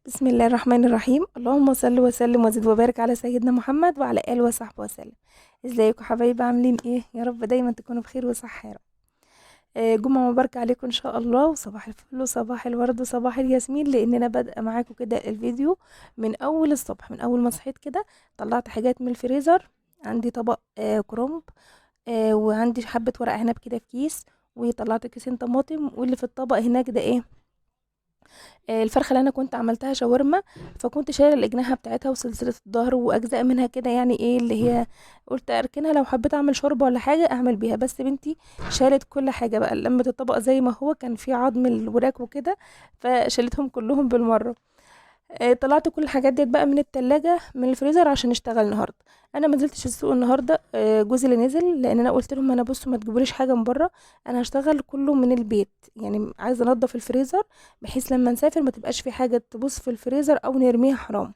بسم الله الرحمن الرحيم. اللهم صل وسلم وزد وبارك على سيدنا محمد وعلى اله وصحبه وسلم. ازيكم حبايبي؟ عاملين ايه؟ يا رب دايما تكونوا بخير وصحه يا رب. جمعه مباركه عليكم ان شاء الله، وصباح الفل وصباح الورد وصباح الياسمين، لاننا بادئه معاكم كده الفيديو من اول الصبح. من اول ما صحيت كده طلعت حاجات من الفريزر. عندي طبق كرنب، وعندي حبه ورق عنب كده في كيس، وطلعت كيسين طماطم، واللي في الطبق هناك ده ايه؟ الفرخة اللي أنا كنت عملتها شاورما، فكنت شايلة الأجنحة بتاعتها وسلسلة الضهر وأجزاء منها كده، يعني ايه اللي هي قلت أركنها لو حبيت أعمل شوربة ولا حاجة أعمل بيها. بس بنتي شالت كل حاجة بقى، لمت الطبق زي ما هو كان فيه عظم الوراك وكده، فشالتهم كلهم بالمرة. طلعت كل الحاجات ديت بقى من التلاجة من الفريزر عشان اشتغل النهارده. انا ما نزلتش السوق النهارده، جوزي اللي نزل، لان انا قلت لهم انا بصوا ما تجيبوليش حاجه من بره، انا هشتغل كله من البيت. يعني عايزه انضف الفريزر بحيث لما نسافر ما تبقاش في حاجه تبص في الفريزر او نرميها حرام.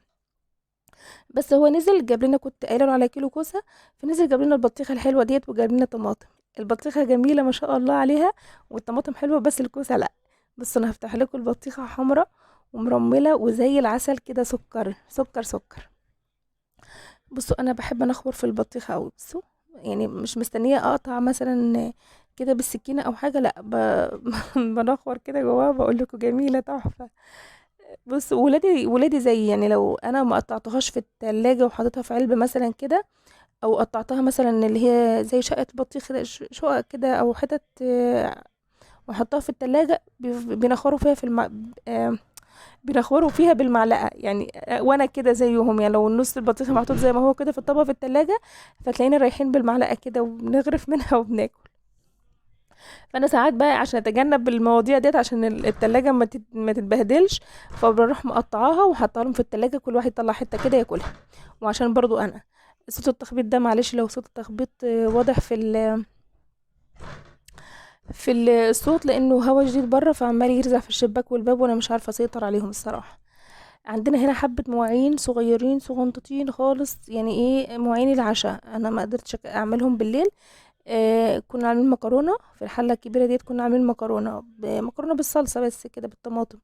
بس هو نزل جاب لنا، كنت قايله له على كيلو كوسه، فنزل جاب لنا البطيخه الحلوه ديت وجاب لنا طماطم. البطيخه جميله ما شاء الله عليها، والطماطم حلوه، بس الكوسه لا. بس انا هفتح لكم البطيخه حمراء ومرمله وزي العسل كده، سكر سكر سكر. بصوا انا بحب انخور في البطيخه قوي. بصوا يعني مش مستنيه اقطع مثلا كده بالسكينه او حاجه، لا بنخور كده جواها. بقول لكم جميله تحفه. بص، ولادي زي، يعني لو انا ما قطعتهاش في التلاجة وحطيتها في علبه مثلا كده، او قطعتها مثلا اللي هي زي شقه بطيخ كده، شقق كده او حتت، واحطها في التلاجة بينخروا فيها في بينخوروا فيها بالمعلقه يعني. وانا كده زيهم، يعني لو النص البطيخ محطوط زي ما هو كده في الطبق في التلاجة، فتلاقينا رايحين بالمعلقه كده وبنغرف منها وبناكل. فانا ساعات بقى عشان اتجنب المواضيع ديت، عشان التلاجة ما تتبهدلش، فبروح مقطعاها وحطها لهم في التلاجة، كل واحد يطلع حته كده ياكلها. وعشان برضو انا صوت التخبيط ده، معلش لو صوت التخبيط واضح في الصوت، لانه هوا جديد بره فعمال يرزع في الشباك والباب، وانا مش عارفه اسيطر عليهم الصراحه. عندنا هنا حبة مواعين صغيرين صغنطتين خالص، يعني ايه مواعين العشاء، انا ما قدرتش اعملهم بالليل. كنا عاملين مكرونة في الحلة الكبيرة ديت، كنا عاملين مكرونة بالصلصة بس كده بالطماطم،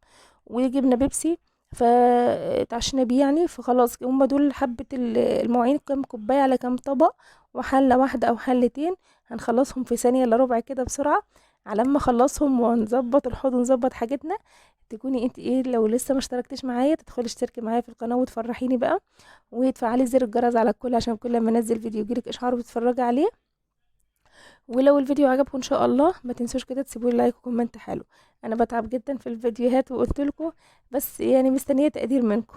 وجبنا بيبسي، فتعشينا بيه يعني. فخلاص هم دول حبة المواعين، كام كوباية على كام طبق، وحلة واحدة او حلتين، هنخلصهم في ثانية الا ربع كده بسرعة. على ما اخلصهم ونظبط الحوض ونظبط حاجتنا، تكوني انت ايه لو لسه ما اشتركتش معايا تدخلي اشتركي معايا في القناه وتفرحيني بقى، وتفعلي زر الجرس على الكل عشان كل ما انزل فيديو يجيلك اشعار وتتفرجي عليه. ولو الفيديو عجبكم ان شاء الله ما تنسوش كده تسيبوا لي لايك وكومنت حلو. انا بتعب جدا في الفيديوهات وقلت لكم، بس يعني مستنيه تقدير منكم.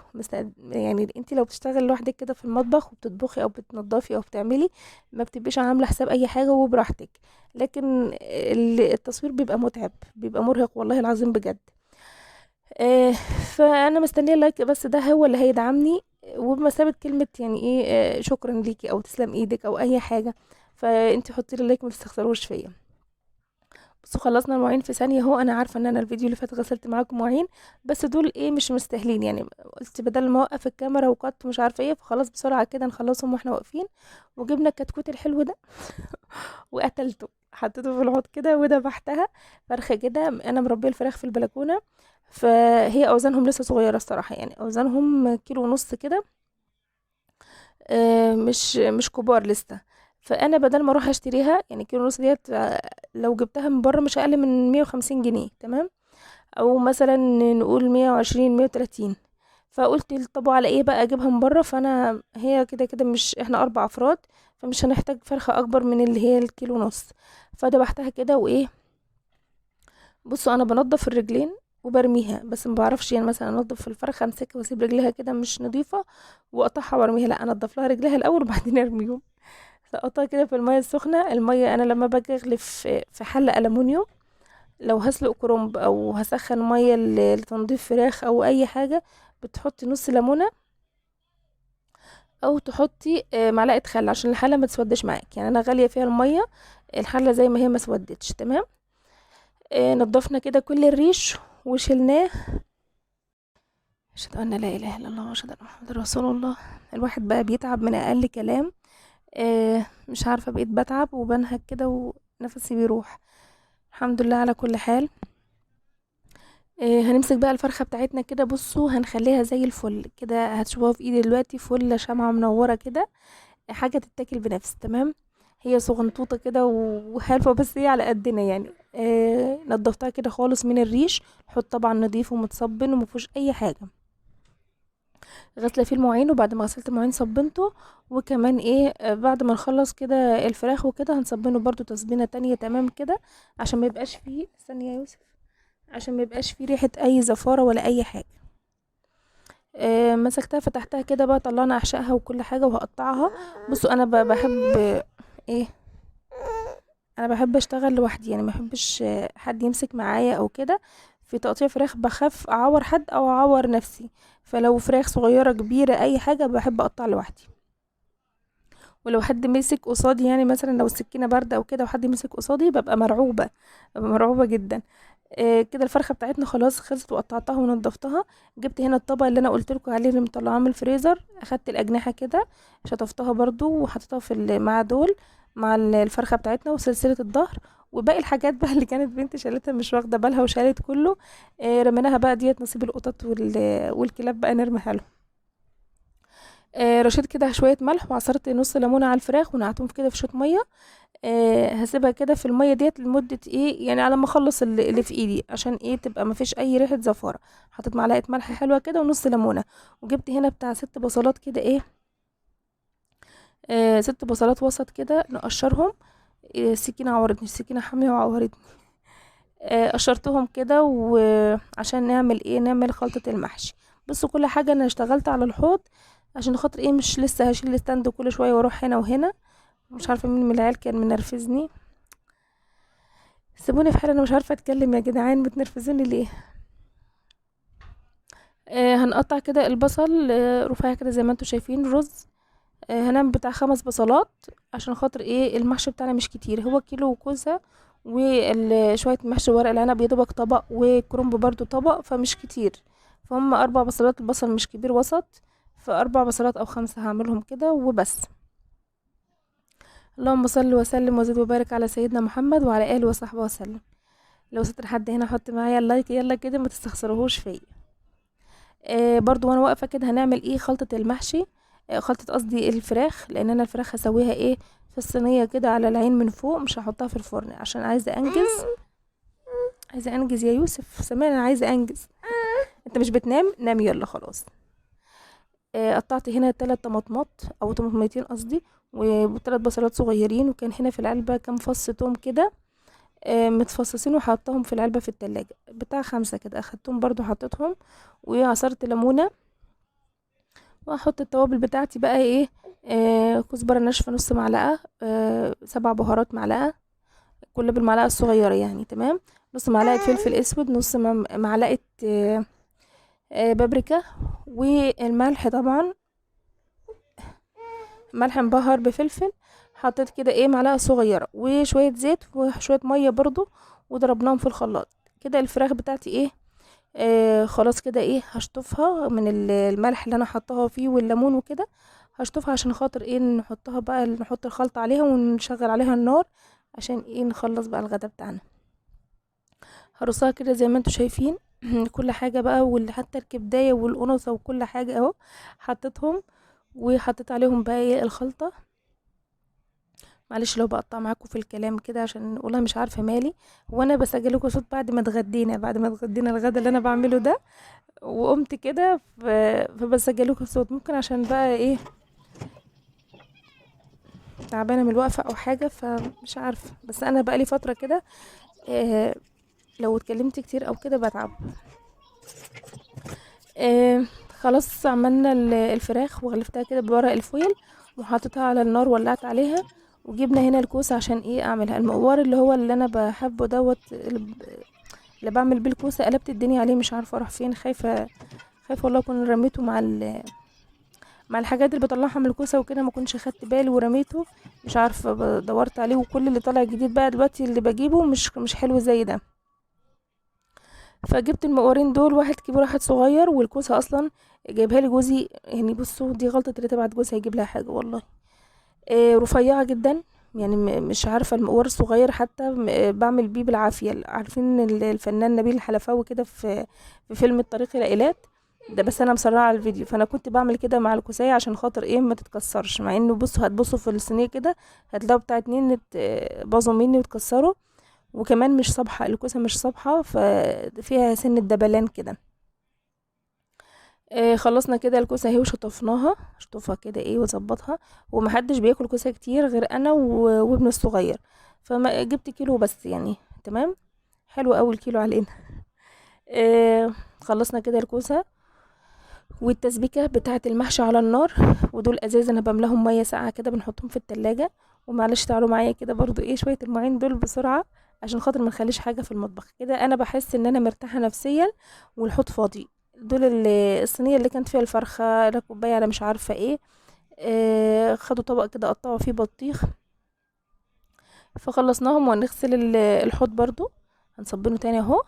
يعني انت لو بتشتغلي لوحدك كده في المطبخ وبتطبخي او بتنظفي او بتعملي، ما بتبقيش عامله حساب اي حاجه وبراحتك. لكن التصوير بيبقى متعب، بيبقى مرهق والله العظيم بجد. آه، فانا مستنيه اللايك، بس ده هو اللي هيدعمني، وبمثابه كلمه يعني ايه، شكرا ليكي او تسلم ايدك او اي حاجه. فانتي حطي لي لايك، ما تستخسروش فيا. بصوا خلصنا المواعين في ثانيه اهو. انا عارفه ان انا الفيديو اللي فات غسلت معاكم مواعين، بس دول ايه مش مستاهلين يعني. قلت بدل ما اوقف الكاميرا وقط مش عارفه ايه، فخلاص بسرعه كده نخلصهم واحنا واقفين. وجبنا الكتكوت الحلو ده وقتلته، حطيته في الحوض كده وذبحتها. فرخه كده، انا مربيه الفراخ في البلكونه، فهي اوزانهم لسه صغيره الصراحه، يعني اوزانهم كيلو ونص كده، مش كبار لسه. فانا بدل ما اروح اشتريها، يعني كيلو ونص ديت، لو جبتها من بره مش اقل من 150 جنيه، تمام، او مثلا نقول 120 130. فقلت طب على ايه بقى اجيبها من بره؟ فانا هي كده كده مش احنا 4 افراد، فمش هنحتاج فرخه اكبر من اللي هي الكيلو ونص. فدبحتها كده وايه. بصوا انا بنضف الرجلين وبرميها، بس ما بعرفش يعني مثلا انضف الفرخه امسكها واسيب رجليها كده مش نظيفه واقطعها وارميها، لا انا انضف لها رجليها الاول وبعدين ارميهم. سقطها كده في المية السخنة. المية أنا لما باجي أغلف في حلة ألمونيوم، لو هسلق كرنب أو هسخن مية لتنظيف فراخ أو أي حاجة، بتحطي نص ليمونة أو تحطي معلقة خل عشان الحلة ما تسودش معاك. يعني أنا غالية فيها المية، الحلة زي ما هي ما سودتش، تمام. نضفنا كده كل الريش وشلناه. أشهد أن لا إله إلا الله وأشهد أن محمد رسول الله. الواحد بقى بيتعب من أقل كلام. مش عارفة، بقيت بتعب وبنهج كده ونفسي بيروح. الحمد لله على كل حال. هنمسك بقى الفرخة بتاعتنا كده، بصوا هنخليها زي الفل كده، هتشوفوها في ايدي دلوقتي فل شمعة منورة كده، حاجة تتاكل بنفس تمام. هي صغنطوطة كده وحلوة، بس هي على قدنا يعني. نضفتها كده خالص من الريش، حط طبعا نضيف ومتصبن ومفيهوش اي حاجة. غسله فيه المواعين، وبعد ما غسلت المواعين صبنته. وكمان ايه بعد ما نخلص كده الفراخ وكده هنصبنه برضو تصبينه تانية تمام كده، عشان ما يبقاش فيه، استني يا يوسف، عشان ما يبقاش فيه ريحة اي زفارة ولا اي حاجة. مسكتها فتحتها كده بقى، طلعنا احشائها وكل حاجة وهقطعها. بصوا انا بحب ايه، انا بحب اشتغل لوحدي يعني، ما بحبش حد يمسك معايا او كده. في تقطيع فراخ بخاف اعور حد او اعور نفسي، فلو فراخ صغيرة كبيرة اي حاجة بحب اقطع لوحدي. ولو حد مسك قصادي يعني، مثلا لو السكينة باردة او كده وحد مسك قصادي ببقى مرعوبة، ببقى مرعوبة جدا. كده الفرخة بتاعتنا خلاص خلصت، وقطعتها ونضفتها. جبت هنا الطبق اللي انا قلت لكم عليه اللي مطلعاه من الفريزر، اخدت الاجنحة كده شطفتها برضو وحطيتها في مع دول، مع الفرخة بتاعتنا وسلسلة الظهر. وباقي الحاجات بقى اللي كانت بنتي شالتها مش واخدة بالها وشالت كله، رميناها بقى، ديت نصيب القطط والكلاب بقى نرميها لهم. رشيت كده شوية ملح، وعصرت نص ليمونة على الفراخ ونقعتهم كده في شوية مية. هسيبها كده في المية ديت لمدة ايه يعني، على ما اخلص اللي في ايدي، عشان ايه تبقى ما فيش اي ريحة زفارة. حطيت معلقة ملح حلوة كده ونص ليمونة. وجبت هنا بتاع 6 بصلات كده ايه، 6 بصلات وسط كده نقشرهم. السكينة عورتني، السكينة حامية وعورتني. قشرتهم كده، وعشان نعمل ايه، نعمل خلطة المحشي. بصوا كل حاجة انا اشتغلت على الحوض، عشان خاطر ايه مش لسه هشيل الستاند كل شوية واروح هنا وهنا. مش عارفة مين من العيال كان منرفزني. سيبوني في حالي، انا مش عارفة اتكلم يا جدعان، بتنرفزوني ليه؟ هنقطع كده البصل رفيع كده زي ما انتوا شايفين. رز هنعمل بتاع 5 بصلات، عشان خاطر ايه المحشي بتاعنا مش كتير، هو كيلو كوسة وشوية محشي ورق العنب يدوبك طبق، وكرنب برضو طبق، فمش كتير. فهم 4 بصلات، البصل مش كبير وسط، ف4 بصلات او 5 هعملهم كده وبس. اللهم صل وسلم وزد وبارك على سيدنا محمد وعلى اله وصحبه وسلم. لو ستر حد هنا حط معايا اللايك يلا كده، ما تستخسروهوش فيا. برضو وانا واقفه كده هنعمل ايه خلطه المحشي، خلطه قصدي الفراخ، لان انا الفراخ هسويها ايه في الصينيه كده على العين من فوق، مش هحطها في الفرن عشان عايزه انجز. عايزه انجز يا يوسف، سامعني، انا عايزه انجز. انت مش بتنام؟ نام يلا خلاص. قطعت هنا 3 طماطمات او طماطميتين قصدي، و3 بصلات صغيرين، وكان هنا في العلبه كام فص توم كده متفصصين، وحطهم في العلبة في التلاجة بتاع 5 كده، اخدتهم برضو حطيتهم. وعصرت ليمونة. وهحط التوابل بتاعتي بقى ايه، كزبرة ناشفة نص معلقة، 7 بهارات معلقة، كل بالمعلقة الصغيرة يعني تمام. نص معلقة فلفل اسود، نص معلقة بابريكا. والملح طبعا، ملح مبهر بفلفل. حطيت كده ايه معلقة صغيرة، وشوية زيت وشوية مية برضو، وضربناهم في الخلاط. كده الفراخ بتاعتي ايه، خلاص كده ايه هشطفها من الملح اللي انا حطاها فيه والليمون وكده. هشطفها عشان خاطر ايه نحطها بقى، نحط الخلطة عليها ونشغل عليها النار، عشان ايه نخلص بقى الغدا بتاعنا. هرصها كده زي ما انتوا شايفين. كل حاجة بقى، حتى الكبداية والقنصة وكل حاجة اهو حطيتهم، وحطيت عليهم بقى ايه الخلطة. معلش لو بقطع معاكم في الكلام كده، عشان والله مش عارفة مالي. وانا بسجل لكم صوت بعد ما اتغدينا الغدا اللي انا بعمله ده، وقمت كده فبسجلكوا الصوت، ممكن عشان بقى ايه تعبانه من الوقفه او حاجه، فمش عارفه، بس انا بقى لي فتره كده إيه لو اتكلمت كتير او كده بتعب. إيه خلاص عملنا الفراخ وغلفتها كده بورق الفويل، وحطيتها على النار ولعت عليها. وجبنا هنا الكوسه عشان ايه اعملها المقوار اللي هو اللي انا بحبه دوت، اللي بعمل بيه الكوسه. قلبت الدنيا عليه مش عارفه اروح فين، خايفه خايفه والله اكون رميته مع الحاجات اللي بطلعها من الكوسه وكده، ما كنتش اخدت بالي ورميته. مش عارفه دورت عليه، وكل اللي طالع جديد بقى دلوقتي اللي بجيبه مش حلو زي ده. فجبت المقورين دول، واحد كبير واحد صغير، والكوسه اصلا جايبها لي جوزي يعني. بصوا دي غلطه اللي تبعت جوزها يجيب لها حاجه والله. رفيعه جدا، يعني مش عارفة المقوار الصغير حتى بعمل بيه بالعافية. عارفين الفنان نبيل الحلفاوي كده في فيلم الطريق الى ايلات ده، بس انا مسرعة على الفيديو. فانا كنت بعمل كده مع الكوساية عشان خاطر ايه ما تتكسرش، مع انه بصوا هتبصوا في الصينية كده هتلاقوا بتاع اتنين باظوا مني واتكسروا. وكمان مش صابحة الكوسة، مش صابحة، ففيها سن الدبلان كده. خلصنا كده الكوسة اهي وشطفناها شطفها كده ايه وظبطها. ومحدش بياكل كوسة كتير غير انا وابني الصغير، فما جبت كيلو بس يعني. تمام، حلو اوي الكيلو علينا. خلصنا كده الكوسة والتسبيكة بتاعة المحشي على النار. ودول ازاز انا بملاهم مية ساقعة كده بنحطهم في التلاجة. ومعلش تعالوا معايا كده برضو ايه شوية المواعين دول بسرعة عشان خاطر ما نخليش حاجة في المطبخ كده. انا بحس ان انا مرتاحة نفسيا والحوض فاضي. دول الصينية اللي كانت فيها الفرخة لا كوباية على مش عارفة ايه. خدوا طبق كده قطعوا فيه بطيخ. فخلصناهم ونغسل الحوض برضو. هنصبنه تاني اهو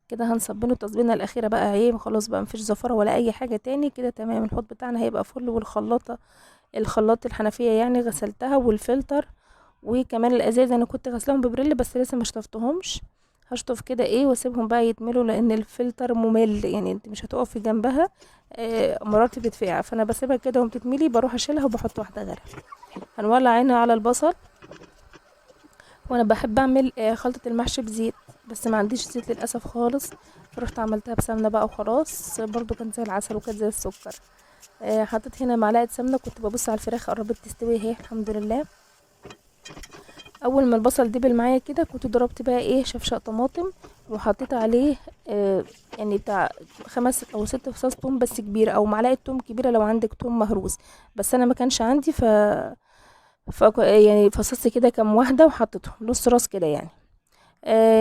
كده، هنصبنه التصبينه الاخيره بقى ايه خلاص بقى مفيش زفره ولا اي حاجه تاني كده. تمام، الحوض بتاعنا هيبقى فل. والخلاطه الخلاط الحنفيه يعني غسلتها، والفلتر وكمان الازاز انا كنت غسلهم ببريل بس لسه ما شطفتهمش. هشطف كده ايه واسيبهم بقى يتملوا لان الفلتر ممل يعني انت مش هتقفي جنبها. مراتي بتفقع فانا بسيبها كده وهم تتملي بروح اشيلها وبحط واحده غيرها. هنولع عينها على البصل. وانا بحب اعمل خلطة المحشي بزيت بس ما عنديش زيت للاسف خالص. فرحت عملتها بسمنة بقى وخلاص برضو كانت زي العسل وكانت زي السكر. حطيت هنا معلقة سمنة. كنت ببص على الفراخ قربت تستوي اهي الحمد لله. اول ما البصل دبل معايا كده كنت ضربت بقى ايه شفشق طماطم وحطيت عليه يعني بتاع 5 أو 6 فصوص توم بس كبيرة، او معلقة توم كبيرة لو عندك توم مهروس. بس انا ما كانش عندي يعني فصصت كده كام واحدة وحطيتهم نص راس كده يعني.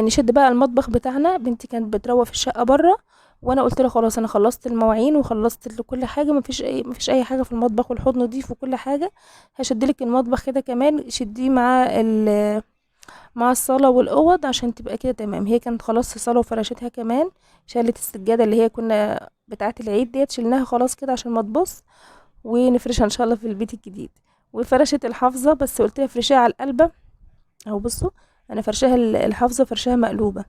نشد بقى المطبخ بتاعنا. بنتي كانت بتروق في الشقة برا وانا قلت لها خلاص انا خلصت المواعين وخلصت كل حاجه، مفيش اي حاجه في المطبخ والحوض نضيف وكل حاجه. هشدلك المطبخ كده كمان شديه مع الصاله والاوض عشان تبقى كده تمام. هي كانت خلاص في الصاله وفرشتها كمان. شالت السجاده اللي هي كنا بتاعه العيد ديت شلناها خلاص كده عشان ما تبص، ونفرشها ان شاء الله في البيت الجديد. وفرشت الحافظه بس قلت لها فرشيها على القلبه. اهو بصوا انا فرشاها الحافظه فرشاها مقلوبه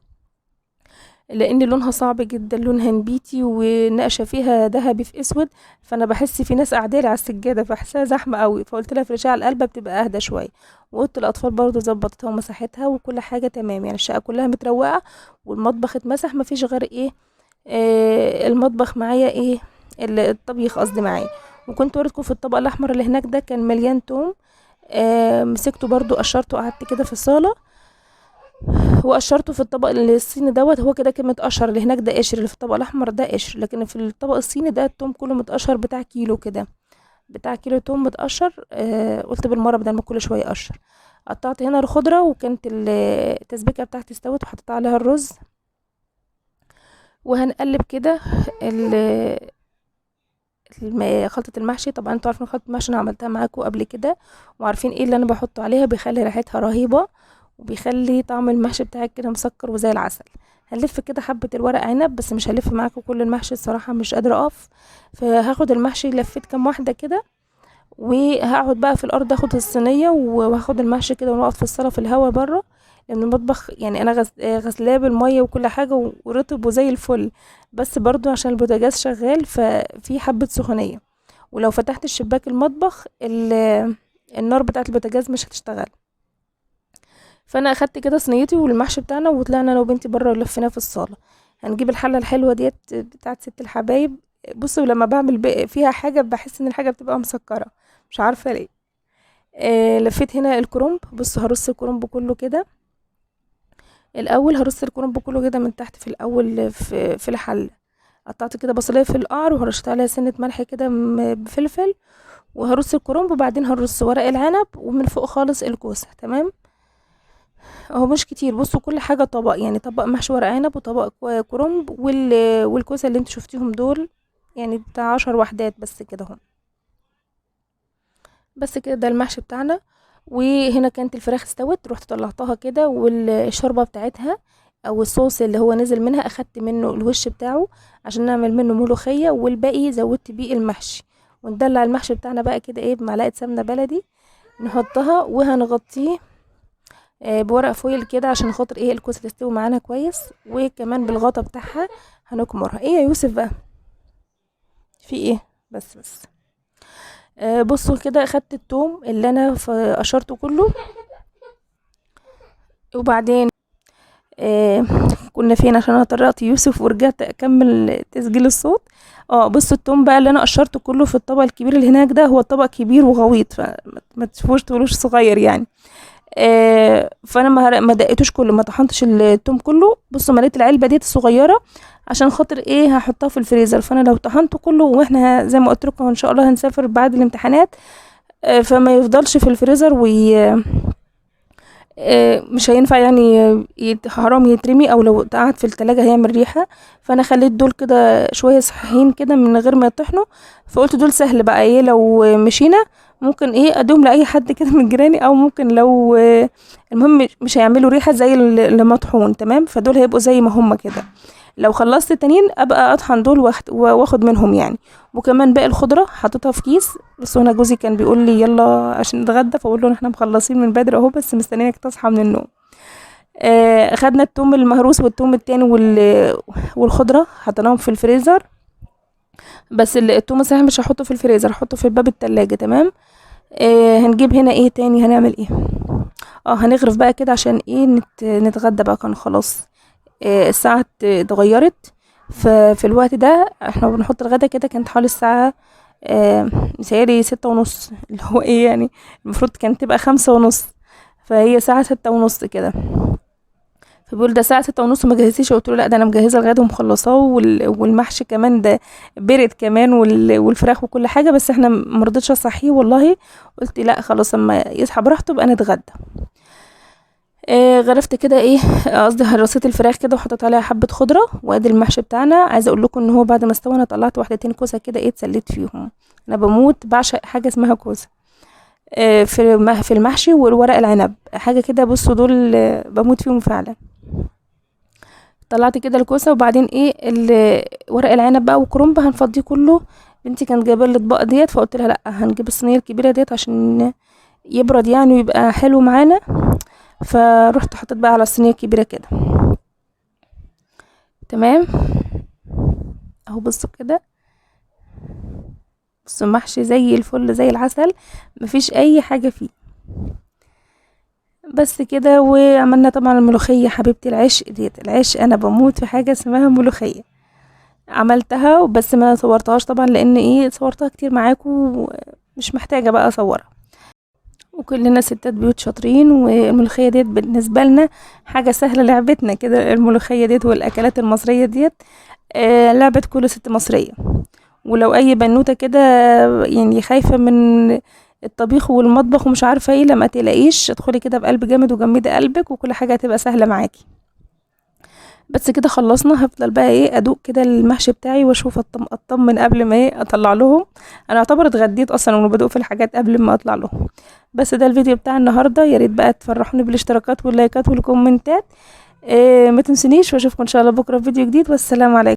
لان لونها صعب جدا، لونها نبيتي ونقشه فيها ذهبي في اسود. فانا بحس في ناس قاعدالي على السجاده فاحسها زحمه قوي، فقلت لها فرشاها على القلبه بتبقى اهدى شويه. واوضه الاطفال برضو ظبطتها ومسحتها وكل حاجه تمام يعني الشقه كلها متروقه. والمطبخ اتمسح مفيش غير ايه المطبخ معايا ايه الطبيخ قصدي معايا. وكنت وريتكم في الطبق الاحمر اللي هناك ده كان مليان توم. مسكته برضو قشرته قعدت كده في الصاله وقشرته في الطبق الصيني دوت. هو كده كده متقشر. اللي هناك ده قشر، اللي في الطبق الاحمر ده قشر، لكن في الطبق الصيني ده التوم كله متقشر بتاع كيلو كده، بتاع كيلو توم متقشر. قلت بالمره بدل ما كل شويه اقشر. قطعت هنا الخضره وكانت التسبيكه بتاعتي استوت وحطيت عليها الرز. وهنقلب كده خلطة المحشي. طبعا انتوا عارفين خلطة المحشي انا عملتها معاكم قبل كده وعارفين ايه اللي انا بحطه عليها بيخلي ريحتها رهيبة وبيخلي طعم المحشي بتاعك كده مسكر وزي العسل. هنلف كده حبة الورق عنب بس مش هلف معاكم كل المحشي الصراحة مش قادرة اقف. فهاخد المحشي لفيت كام واحدة كده وهقعد بقى في الارض اخد الصينية وهاخد المحشي كده ونقف في الصالة في الهوا بره. لان المطبخ يعني انا غسلاه بالمية وكل حاجة ورطب وزي الفل. بس برضو عشان البوتاجاز شغال ففي حبة سخونية، ولو فتحت الشباك المطبخ النار بتاعة البوتاجاز مش هتشتغل. فانا اخدت كده صينيتي والمحشي بتاعنا وطلعنا انا وبنتي بره ولفيناه في الصالة. هنجيب الحلة الحلوة ديت بتاعة ست الحبايب. بصوا لما بعمل فيها حاجة بحس ان الحاجة بتبقى مسكرة مش عارفة ليه. لفيت هنا الكرنب. بصوا هرص الكرنب كله كده. الاول هرص الكرنب كله كده من تحت في الاول في الحله. قطعت كده بصلايه في القعر وهرشت عليها سنه ملح كده بفلفل. وهرص الكرنب وبعدين هرص ورق العنب ومن فوق خالص الكوسه. تمام اهو مش كتير. بصوا كل حاجه طبق يعني طبق محشي ورق عنب وطبق كرنب والكوسه اللي انتوا شفتيهم دول يعني بتاع 10 وحدات بس كده هم. بس كده ده المحشي بتاعنا. وهنا كانت الفراخ استوت رحت طلعتها كده والشوربه بتاعتها او الصوص اللي هو نزل منها اخدت منه الوش بتاعه عشان نعمل منه ملوخيه والباقي زودت بيه المحشي. وندلع المحشي بتاعنا بقى كده ايه بمعلقه سمنه بلدي. نحطها وهنغطيه بورق فويل كده عشان خاطر ايه الكوسه تستوي معانا كويس، وكمان بالغطا بتاعها هنكمرها. ايه يا يوسف بقى في ايه؟ بس بصوا كده، اخدت التوم اللي انا قشرته كله، وبعدين كنا فين عشان انا طرقت يوسف ورجعت اكمل تسجيل الصوت. بصوا التوم بقى اللي انا قشرته كله في الطبق الكبير اللي هناك ده، هو الطبق كبير وغويط فما تشوفوش تقولوش صغير يعني. فانا ما دقيتوش كله، ما طحنتش التوم كله. بصوا مليت العلبه ديت الصغيره عشان خاطر ايه هحطها في الفريزر، فانا لو طحنته كله واحنا زي ما قلت لكم ان شاء الله هنسافر بعد الامتحانات، فما يفضلش في الفريزر مش هينفع يعني، حرام يترمي، او لو قعد في التلاجة هيعمل ريحة. فانا خليت دول كده شوية صحيحين كده من غير ما يطحنوا، فقلت دول سهل بقى ايه لو مشينا ممكن ايه ادوم لاي حد كده من جيراني، او ممكن لو المهم مش هيعملوا ريحة زي اللي مطحون. تمام، فدول هيبقوا زي ما هم كده. لو خلصت التانيين ابقى اطحن دول واخد منهم يعني. وكمان باقي الخضره حطيتها في كيس. بس هنا جوزي كان بيقول لي يلا عشان نتغدى، فاقول له احنا مخلصين من بدري اهو، بس مستنيينك تصحى من النوم. اخدنا التوم المهروس والتوم التاني والخضره حطيناهم في الفريزر. بس التوم صحيح مش هحطه في الفريزر، هحطه في باب التلاجة. تمام. هنجيب هنا ايه تاني، هنعمل ايه؟ هنغرف بقى كده عشان ايه نتغدى بقى. كان خلاص الساعة اتغيرت. ففي الوقت ده احنا بنحط الغدا كده، كانت حوالي الساعة متهيألي 6:30، اللي هو ايه يعني المفروض كانت تبقى 5:30، فهي ساعة 6:30 كده. فبيقول ده ساعة 6:30 ما جهزتيش؟ قلت له لا، ده انا مجهزة الغدا ومخلصاه، والمحشي كمان ده برد كمان، والفراخ وكل حاجة، بس احنا مرضتش اصحيه والله. قلت لا خلاص اما يصحى براحته بقى نتغدى. غرفت كده ايه، قصدي رصيت الفراخ كده وحطيت عليها حبه خضره، وادي المحشي بتاعنا. عايزه اقول لكم ان هو بعد ما استوى انا طلعت واحدتين كوسه كده ايه اتسليت فيهم. انا بموت بعشق حاجه اسمها كوسه في المحشي والورق العنب، حاجه كده. بصوا دول بموت فيهم فعلا. طلعت كده الكوسه، وبعدين ايه ورق العنب بقى وكرنب هنفضيه كله. بنتي كانت جايبه الاطباق ديت، فقلت لها لا هنجيب الصينيه الكبيره ديت عشان يبرد يعني ويبقى حلو معانا. فروحت حطيت بقى على الصينيه الكبيره كده. تمام اهو بصوا كده، بصوا محشي زي الفل زي العسل، مفيش اي حاجه فيه. بس كده. وعملنا طبعا الملوخيه حبيبتي، العشق ديت العشق، انا بموت في حاجه اسمها ملوخيه. عملتها بس ما صورتهاش طبعا، لان ايه صورتها كتير معاكم ومش محتاجه بقى اصورها. وكلنا ستات بيوت شاطرين، والملوخيه ديت بالنسبه لنا حاجه سهله، لعبتنا كده الملوخيه ديت والاكلات المصريه ديت لعبه كل ست مصريه. ولو اي بنوته كده يعني خايفه من الطبيخ والمطبخ ومش عارفه ايه، لما تلاقيش ادخلي كده بقلب جامد وجمدي قلبك وكل حاجه هتبقى سهله معاكي. بس كده خلصنا. هفضل بقى ايه ادوق كده المحشي بتاعي واشوف اطمن قبل ما ايه اطلع لهم. انا اعتبر اتغديت اصلا وانا بدوق في الحاجات قبل ما اطلع لهم. بس ده الفيديو بتاع النهارده. يا ريت بقى تفرحوني بالاشتراكات واللايكات والكومنتات. ما تنسونيش، واشوفكم ان شاء الله بكره في فيديو جديد، والسلام عليكم.